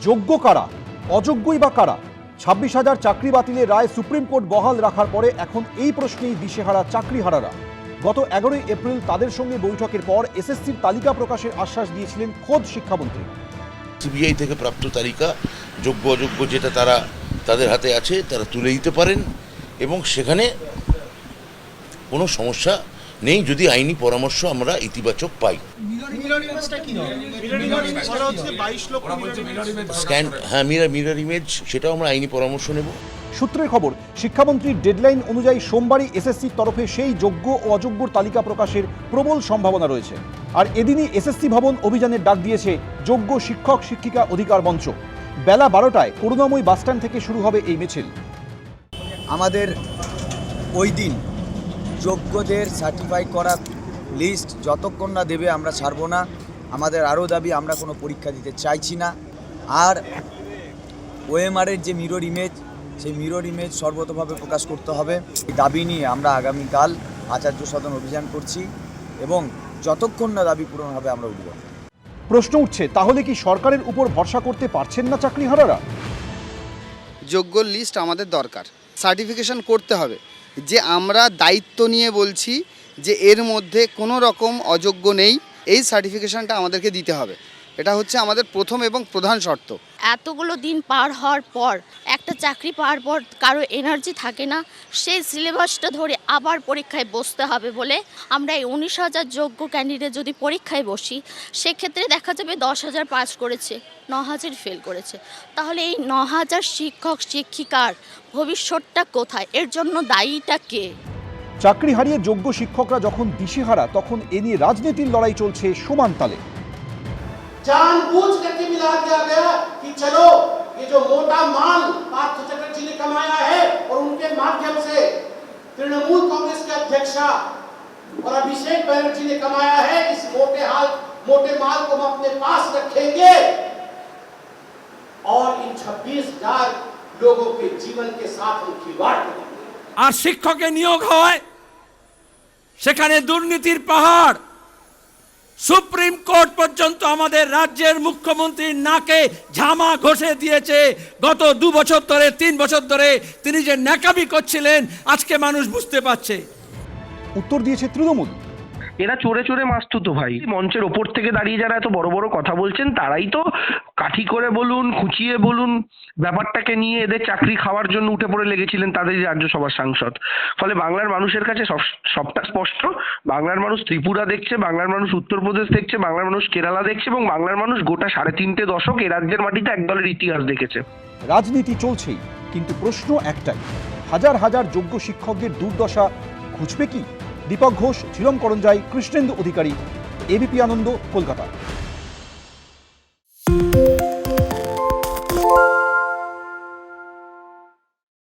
যোগ্য কারা, অযোগ্যই বা কারা? 26,000 চাকরি বাতিলের রায় সুপ্রিম কোর্ট বহাল রাখার পরে এখন এই প্রশ্নেই দিশেহারা চাকরিহারারা। গত 11 এপ্রিল তাদের সঙ্গে বৈঠকের পর এসএসসির তালিকা প্রকাশের আশ্বাস দিয়েছিলেন খোদ শিক্ষামন্ত্রী। সিবিআই থেকে প্রাপ্ত তালিকা যোগ্য অযোগ্য যেটা তাদের হাতে আছে তারা তুলে দিতে পারেন এবং সেখানে কোনো সমস্যা নেই যদি আইনি পরামর্শ আমরা ইতিবাচক পাই। মিরর ইমেজ সেটাও আমরা আইনি পরামর্শ নেব। সূত্রের খবর, শিক্ষামন্ত্রীর ডেডলাইন অনুযায়ী সোমবারই এসএসসির তরফে সেই যোগ্য ও অযোগ্যর তালিকা প্রকাশের প্রবল সম্ভাবনা রয়েছে। আর এদিনই এসএসসি ভবন অভিযানের ডাক দিয়েছে যোগ্য শিক্ষক শিক্ষিকা অধিকার মঞ্চ। বেলা 12টায় করুণাময়ী বাসস্ট্যান্ড থেকে শুরু হবে এই মিছিল। আমাদের ওই দিন যোগ্যদের সার্টিফাই করা লিস্ট যতক্ষণ না দেবে আমরা ছাড়বো না। আমাদের আরও দাবি, আমরা কোনো পরীক্ষা দিতে চাইছি না। আর ওএমআরের যে মিরর ইমেজ, সেই মিরর ইমেজ সর্বতভাবে প্রকাশ করতে হবে। এই দাবি নিয়ে আমরা আগামীকাল আচার্য সদন অভিযান করছি এবং যতক্ষণ না দাবি পূরণ হবে আমরা উঠব। প্রশ্ন উঠছে, তাহলে কি সরকারের উপর ভরসা করতে পারছেন না চাকরিহারারা? যোগ্য লিস্ট আমাদের দরকার, সার্টিফিকেশন করতে হবে। যে আমরা দায়িত্ব নিয়ে বলছি যে এর মধ্যে কোনো রকম অযোগ্য নেই, এই সার্টিফিকেশনটা আমাদেরকে দিতে হবে। এটা হচ্ছে আমাদের প্রথম এবং প্রধান শর্ত। এতগুলো দিন পার হওয়ার পর একটা চাকরি পাওয়ার পর কারো এনার্জি থাকে না সেই সিলেবাসটা ধরে আবার পরীক্ষায় বসতে হবে বলে আমরা এই 19,000 যোগ্য ক্যান্ডিডেট যদি পরীক্ষায় বসি, সেক্ষেত্রে দেখা যাবে 10,000 পাস করেছে, 9,000 ফেল করেছে। তাহলে এই 9,000 শিক্ষক শিক্ষিকার ভবিষ্যৎটা কোথায়? এর জন্য দায়ীটা কে? চাকরি হারিয়ে যোগ্য শিক্ষকরা যখন দিশেহারা, তখন এ নিয়ে রাজনীতির লড়াই চলছে সমান তালে। जानबूझ करके मिला दिया गया कि चलो ये जो मोटा माल पार्थ चटर्जी ने कमाया है और उनके माध्यम से तृणमूल कांग्रेस के अध्यक्षा और अभिषेक बनर्जी ने कमाया है, इस मोटे माल को हम अपने पास रखेंगे और इन 26,000 लोगों के जीवन के साथ हम खिलवाड़ करेंगे। আর শিক্ষকে নিয়োগ হয় সেখানে দুর্নীতির পাহাড়। সুপ্রিম কোর্ট পর্যন্ত আমাদের রাজ্যের মুখ্যমন্ত্রীর নাকে ঝামা ঘষে দিয়েছে। গত 2 বছর ধরে 3 বছর ধরে তিনি যে ন্যাকামি করছিলেন আজকে মানুষ বুঝতে পারছে। উত্তর দিয়েছে তৃণমূল। এরা চোরে চোরে মাস্তুত ভাই। মঞ্চের ওপর থেকে দাঁড়িয়ে যারা এত বড় বড় কথা বলছেন তারাই তো কাঠি করে বলুন, খুঁচিয়ে বলুন, ব্যাপারটাকে নিয়ে এদের চাকরি খাওয়ার জন্য উঠে পড়ে লেগেছিলেন তাদের রাজ্যসভার সাংসদ। ফলে বাংলার মানুষের কাছে সবটা স্পষ্ট। বাংলার মানুষ ত্রিপুরা দেখছে, বাংলার মানুষ উত্তরপ্রদেশ দেখছে, বাংলার মানুষ কেরালা দেখছে এবং বাংলার মানুষ গোটা 3.5 দশক এ রাজ্যের মাটিতে এক দলের ইতিহাস দেখেছে। রাজনীতি চলছেই, কিন্তু প্রশ্ন একটাই, হাজার হাজার যোগ্য শিক্ষকদের দুর্দশা ঘুচবে কি? দীপক ঘোষ, ঝিলম করঞ্জাই, কৃষ্ণেন্দু অধিকারী, এবিপি আনন্দ, কলকাতা।